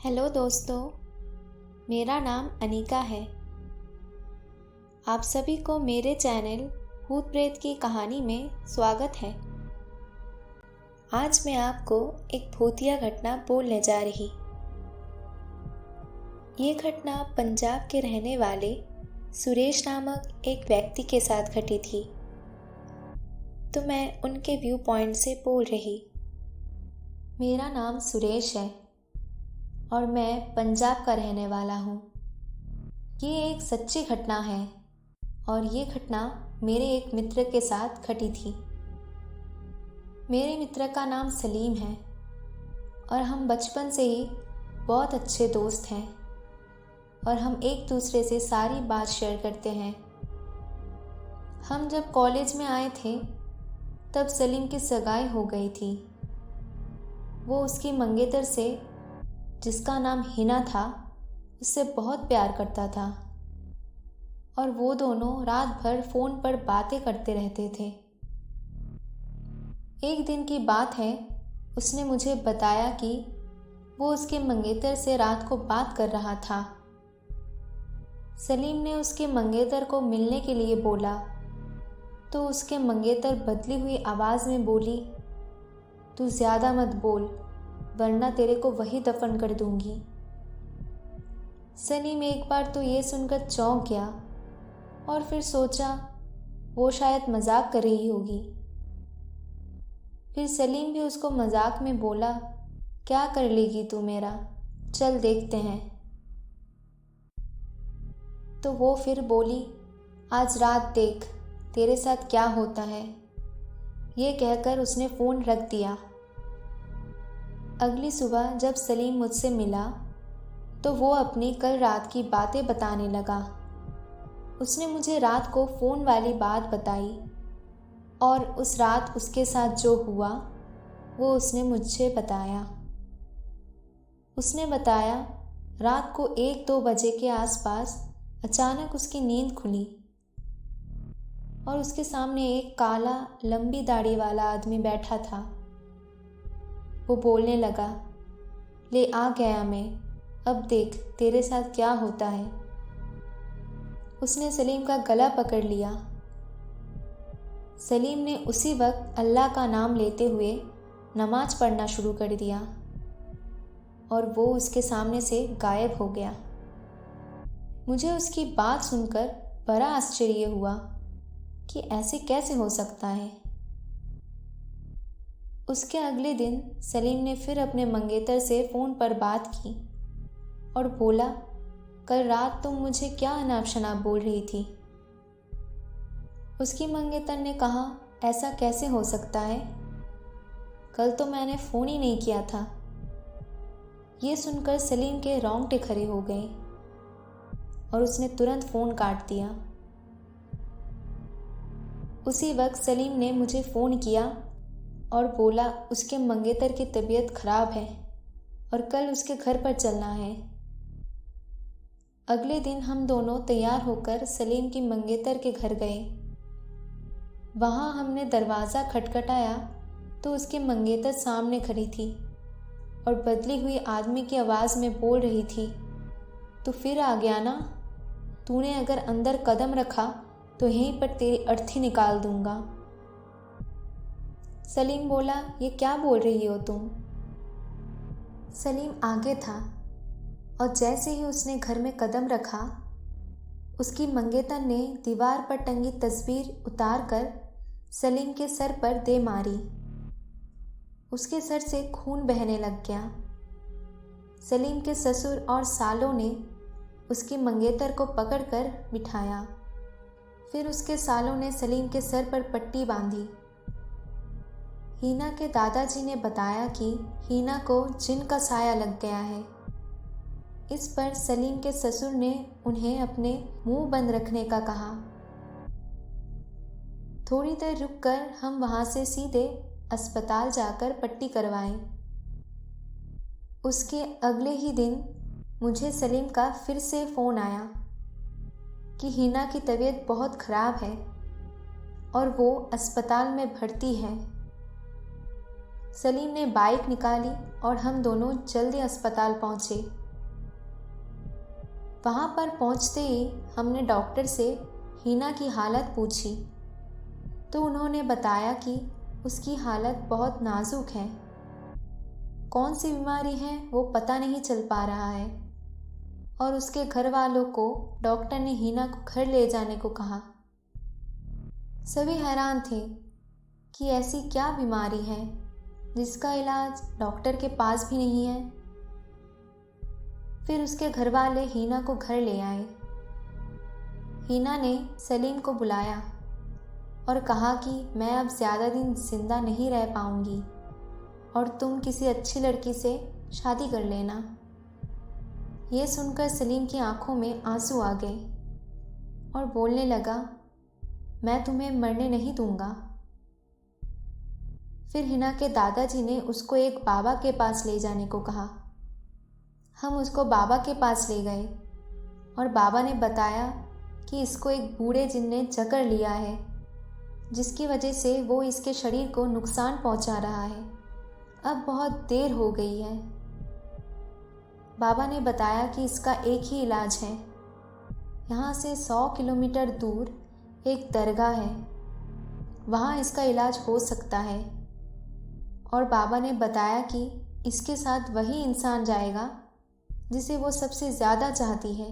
Hello दोस्तों, मेरा नाम अनीका है। आप सभी को मेरे चैनल भूत प्रेत की कहानी में स्वागत है। आज मैं आपको एक भूतिया घटना बोलने जा रही। ये घटना पंजाब के रहने वाले सुरेश नामक एक व्यक्ति के साथ घटी थी, तो मैं उनके व्यू पॉइंट से बोल रही। मेरा नाम सुरेश है और मैं पंजाब का रहने वाला हूँ। ये एक सच्ची घटना है और ये घटना मेरे एक मित्र के साथ घटी थी। मेरे मित्र का नाम सलीम है और हम बचपन से ही बहुत अच्छे दोस्त हैं और हम एक दूसरे से सारी बात शेयर करते हैं। हम जब कॉलेज में आए थे तब सलीम की सगाई हो गई थी। वो उसकी मंगेतर से, जिसका नाम हिना था, उससे बहुत प्यार करता था और वो दोनों रात भर फ़ोन पर बातें करते रहते थे। एक दिन की बात है, उसने मुझे बताया कि वो उसके मंगेतर से रात को बात कर रहा था। सलीम ने उसके मंगेतर को मिलने के लिए बोला तो उसके मंगेतर बदली हुई आवाज़ में बोली, "तू ज़्यादा मत बोल वरना तेरे को वही दफन कर दूंगी।" सलीम एक बार तो ये सुनकर चौंक गया और फिर सोचा वो शायद मजाक कर रही होगी। फिर सलीम भी उसको मजाक में बोला, "क्या कर लेगी तू मेरा, चल देखते हैं।" तो वो फिर बोली, "आज रात देख तेरे साथ क्या होता है।" ये कहकर उसने फ़ोन रख दिया। अगली सुबह जब सलीम मुझसे मिला तो वो अपनी कल रात की बातें बताने लगा। उसने मुझे रात को फ़ोन वाली बात बताई और उस रात उसके साथ जो हुआ वो उसने मुझे बताया। उसने बताया रात को 1-2 बजे के आसपास अचानक उसकी नींद खुली और उसके सामने एक काला लंबी दाढ़ी वाला आदमी बैठा था। वो बोलने लगा, "ले आ गया मैं, अब देख तेरे साथ क्या होता है।" उसने सलीम का गला पकड़ लिया। सलीम ने उसी वक्त अल्लाह का नाम लेते हुए नमाज पढ़ना शुरू कर दिया और वो उसके सामने से गायब हो गया। मुझे उसकी बात सुनकर बड़ा आश्चर्य हुआ कि ऐसे कैसे हो सकता है। उसके अगले दिन सलीम ने फिर अपने मंगेतर से फ़ोन पर बात की और बोला, "कल रात तुम मुझे क्या अनाप शनाप बोल रही थी?" उसकी मंगेतर ने कहा, "ऐसा कैसे हो सकता है, कल तो मैंने फ़ोन ही नहीं किया था।" ये सुनकर सलीम के रोंगटे खड़े हो गए और उसने तुरंत फ़ोन काट दिया। उसी वक्त सलीम ने मुझे फ़ोन किया और बोला उसके मंगेतर की तबीयत ख़राब है और कल उसके घर पर चलना है। अगले दिन हम दोनों तैयार होकर सलीम की मंगेतर के घर गए। वहाँ हमने दरवाज़ा खटखटाया तो उसकी मंगेतर सामने खड़ी थी और बदली हुई आदमी की आवाज़ में बोल रही थी, "तू फिर आ गया ना, तूने अगर अंदर कदम रखा तो यहीं पर तेरी अर्थी निकाल दूंगा।" सलीम बोला, "ये क्या बोल रही हो तुम?" सलीम आगे था और जैसे ही उसने घर में कदम रखा, उसकी मंगेतर ने दीवार पर टंगी तस्वीर उतार कर सलीम के सर पर दे मारी। उसके सर से खून बहने लग गया। सलीम के ससुर और सालों ने उसकी मंगेतर को पकड़कर बिठाया। फिर उसके सालों ने सलीम के सर पर पट्टी बांधी। हीना के दादाजी ने बताया कि हीना को जिन का साया लग गया है। इस पर सलीम के ससुर ने उन्हें अपने मुंह बंद रखने का कहा। थोड़ी देर रुककर हम वहां से सीधे अस्पताल जाकर पट्टी करवाएं। उसके अगले ही दिन मुझे सलीम का फिर से फ़ोन आया कि हीना की तबीयत बहुत ख़राब है और वो अस्पताल में भर्ती है। सलीम ने बाइक निकाली और हम दोनों जल्दी अस्पताल पहुंचे। वहां पर पहुंचते ही हमने डॉक्टर से हिना की हालत पूछी तो उन्होंने बताया कि उसकी हालत बहुत नाजुक है। कौन सी बीमारी है वो पता नहीं चल पा रहा है और उसके घर वालों को डॉक्टर ने हिना को घर ले जाने को कहा। सभी हैरान थे कि ऐसी क्या बीमारी है जिसका इलाज डॉक्टर के पास भी नहीं है। फिर उसके घर वाले हिना को घर ले आए। हिना ने सलीम को बुलाया और कहा कि मैं अब ज़्यादा दिन जिंदा नहीं रह पाऊंगी और तुम किसी अच्छी लड़की से शादी कर लेना। ये सुनकर सलीम की आंखों में आंसू आ गए और बोलने लगा, मैं तुम्हें मरने नहीं दूंगा। फिर हिना के दादाजी ने उसको एक बाबा के पास ले जाने को कहा। हम उसको बाबा के पास ले गए और बाबा ने बताया कि इसको एक बूढ़े जिन ने जकड़ लिया है, जिसकी वजह से वो इसके शरीर को नुकसान पहुंचा रहा है। अब बहुत देर हो गई है। बाबा ने बताया कि इसका एक ही इलाज है। यहाँ से 100 किलोमीटर दूर एक दरगाह है, वहाँ इसका इलाज हो सकता है। और बाबा ने बताया कि इसके साथ वही इंसान जाएगा जिसे वो सबसे ज़्यादा चाहती है।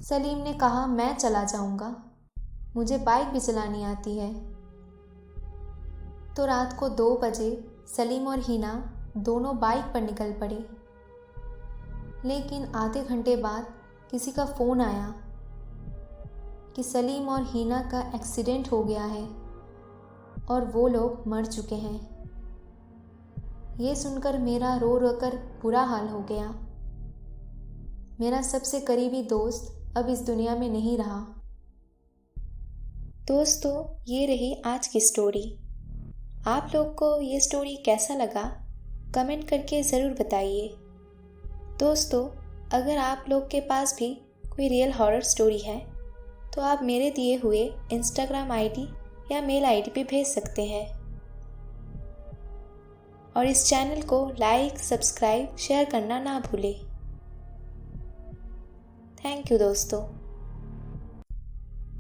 सलीम ने कहा, मैं चला जाऊँगा, मुझे बाइक भी चलानी आती है। तो रात को 2 बजे सलीम और हिना दोनों बाइक पर निकल पड़े। लेकिन आधे घंटे बाद किसी का फ़ोन आया कि सलीम और हिना का एक्सीडेंट हो गया है और वो लोग मर चुके हैं। ये सुनकर मेरा रो रो कर बुरा हाल हो गया। मेरा सबसे करीबी दोस्त अब इस दुनिया में नहीं रहा। दोस्तों, ये रही आज की स्टोरी। आप लोग को ये स्टोरी कैसा लगा कमेंट करके ज़रूर बताइए। दोस्तों, अगर आप लोग के पास भी कोई रियल हॉरर स्टोरी है तो आप मेरे दिए हुए इंस्टाग्राम आईडी या मेल आईडी पे भेज सकते हैं। और इस चैनल को लाइक, सब्सक्राइब, शेयर करना ना भूलें। थैंक यू दोस्तों।